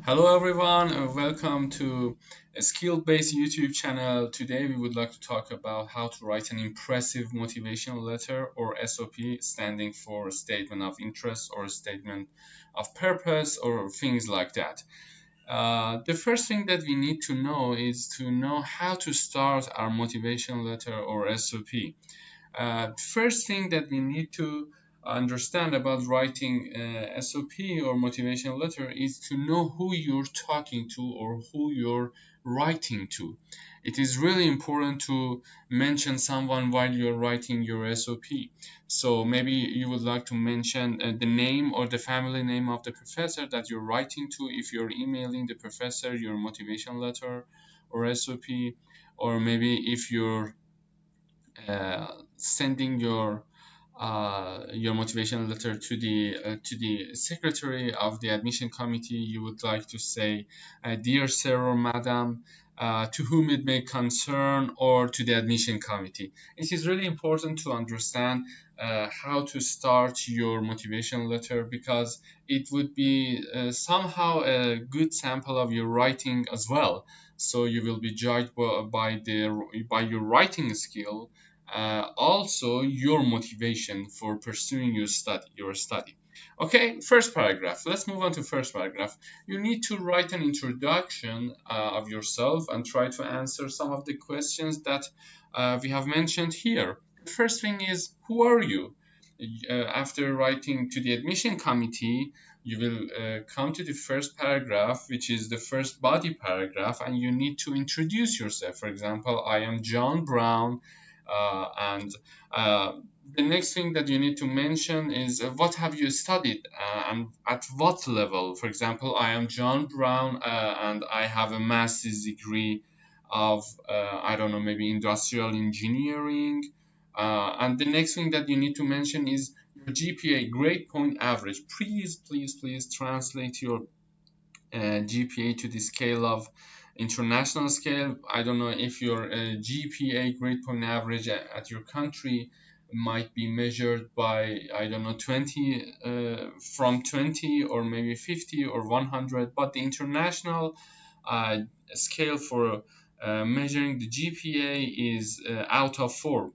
Hello everyone, welcome to a skill-based YouTube channel. Today we would like to talk about how to write an impressive motivational letter, or SOP, standing for Statement of Interest or Statement of Purpose or things like that. The first thing that we need to know is to know how to start our motivational letter or SOP. First thing that we need to understand about writing SOP or motivational letter is to know who you're talking to or who you're writing to. It is really important to mention someone while you're writing your SOP. So maybe you would like to mention the name or the family name of the professor that you're writing to if you're emailing the professor your motivational letter or SOP, or maybe if you're sending your motivational letter to the secretary of the admission committee, you would like to say, "Dear sir or madam, to whom it may concern," or to the admission committee. It is really important to understand how to start your motivational letter, because it would be somehow a good sample of your writing as well. So you will be judged by your writing skill, also your motivation for pursuing your study. Okay, first paragraph. Let's move on to first paragraph. You need to write an introduction of yourself and try to answer some of the questions that we have mentioned here. The first thing is, who are you? After writing to the admission committee, you will come to the first paragraph, which is the first body paragraph, and you need to introduce yourself. For example, I am John Brown, and the next thing that you need to mention is what have you studied, and at what level. For example, I am John Brown, and I have a master's degree of, I don't know, maybe industrial engineering. And the next thing that you need to mention is your GPA, grade point average. Please translate your GPA to the scale of international scale. I don't know if your GPA, grade point average, at your country might be measured by, I don't know, 20, from 20 or maybe 50 or 100, but the international uh, scale for measuring the GPA is out of 4.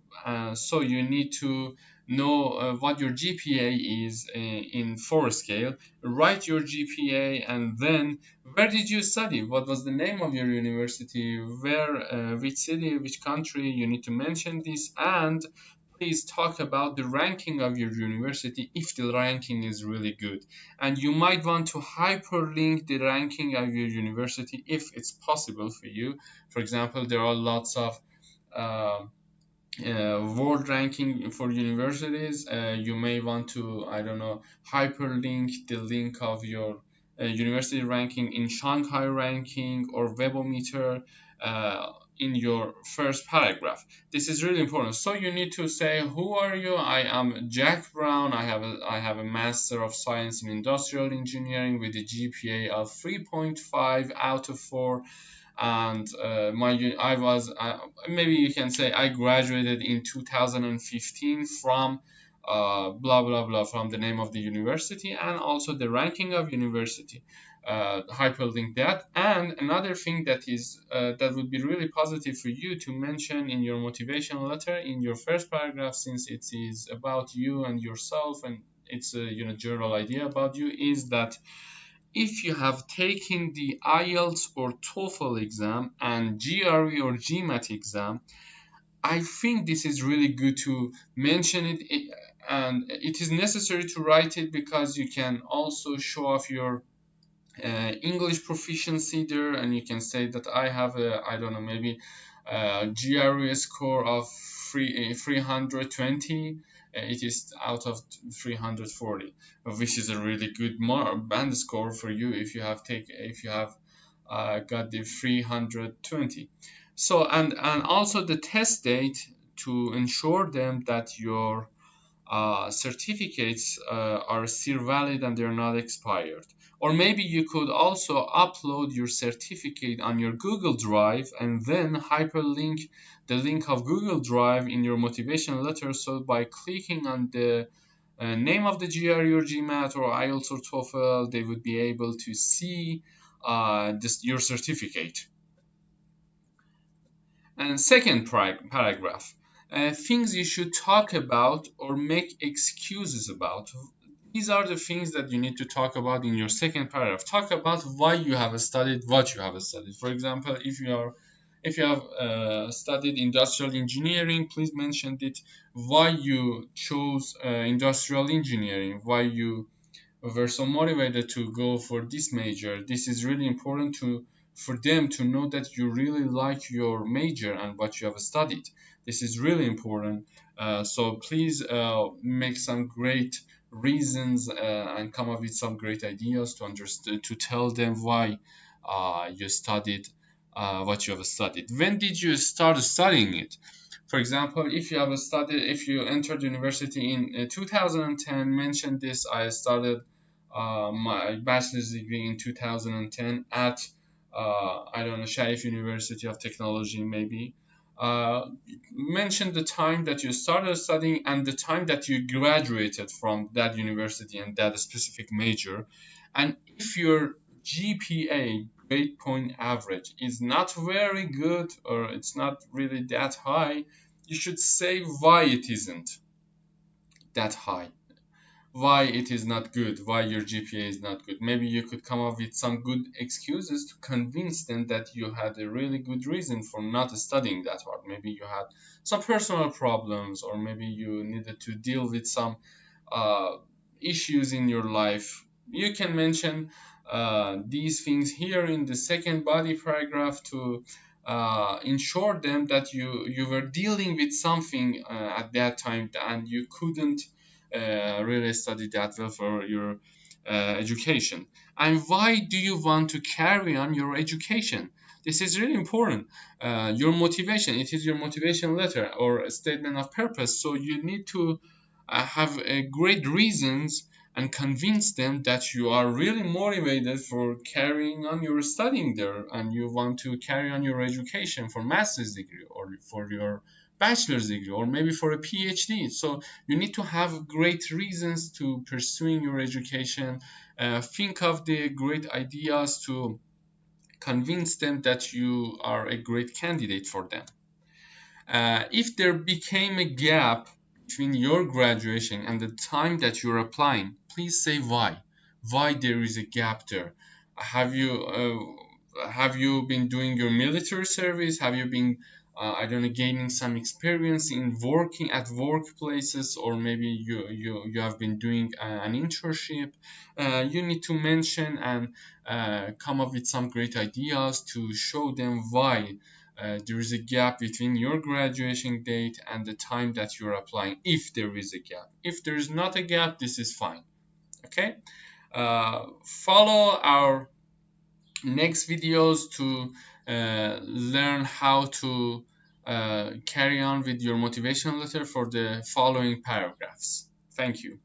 So you need to know what your GPA is in 4 scale. Write your GPA, and then where did you study? What was the name of your university? Where, which city, which country? You need to mention this, and please talk about the ranking of your university if the ranking is really good. And you might want to hyperlink the ranking of your university if it's possible for you. For example, there are lots of uh, world ranking for universities. You may want to, I don't know, hyperlink the link of your university ranking in Shanghai ranking or Webometer in your first paragraph. This is really important. So you need to say, who are you? I am Jack Brown. I have a Master of Science in Industrial Engineering with a GPA of 3.5 out of 4, and I was, maybe you can say, I graduated in 2015 from blah blah blah, from the name of the university and also the ranking of university. Hyperlink that. And another thing that would be really positive for you to mention in your motivational letter in your first paragraph, since it is about you and yourself, and it's a general idea about you, is that if you have taken the IELTS or TOEFL exam and GRE or GMAT exam, I think this is really good to mention it, and it is necessary to write it because you can also show off your English proficiency there, and you can say that I have a, I don't know, maybe GRE score of 320. It is out of 340, which is a really good band score for you if you have got the 320. So, and also the test date, to ensure them that your certificates are still valid and they're not expired. Or maybe you could also upload your certificate on your Google Drive and then hyperlink the link of Google Drive in your motivational letter. So by clicking on the name of the GRE or GMAT or IELTS or TOEFL, they would be able to see your certificate. And second paragraph, things you should talk about or make excuses about. These are the things that you need to talk about in your second paragraph. Talk about why you have studied what you have studied. For example, if you have studied industrial engineering, please mention it. Why you chose industrial engineering? Why you were so motivated to go for this major? This is really important to for them to know that you really like your major and what you have studied. This is really important. So please make some great reasons and come up with some great ideas to understand to tell them why you studied what you have studied. When did you start studying it? For example, if you entered university in 2010, mention this. I started my bachelor's degree in 2010 at I don't know, Sharif University of Technology, maybe. Mention the time that you started studying and the time that you graduated from that university and that specific major. And if your GPA, grade point average, is not very good or it's not really that high, you should say why it isn't that high, why it is not good, why your GPA is not good. Maybe you could come up with some good excuses to convince them that you had a really good reason for not studying that hard. Maybe you had some personal problems, or maybe you needed to deal with some uh, issues in your life. You can mention these things here in the second body paragraph to ensure them that you were dealing with something at that time and you couldn't really study that well for your education. And why do you want to carry on your education? This is really important. Your motivation, it is your motivation letter or a statement of purpose. So you need to have great reasons and convince them that you are really motivated for carrying on your studying there and you want to carry on your education for master's degree or for your bachelor's degree or maybe for a PhD. So you need to have great reasons to pursuing your education. Think of the great ideas to convince them that you are a great candidate for them. If there became a gap between your graduation and the time that you're applying, please say why. Why there is a gap there? Have you been doing your military service? Have you been I don't know, gaining some experience in working at workplaces, or maybe you have been doing an internship. You need to mention and come up with some great ideas to show them why there is a gap between your graduation date and the time that you're applying, if there is a gap. If there is not a gap, this is fine. Okay. Follow our next videos to learn how to carry on with your motivational letter for the following paragraphs. Thank you.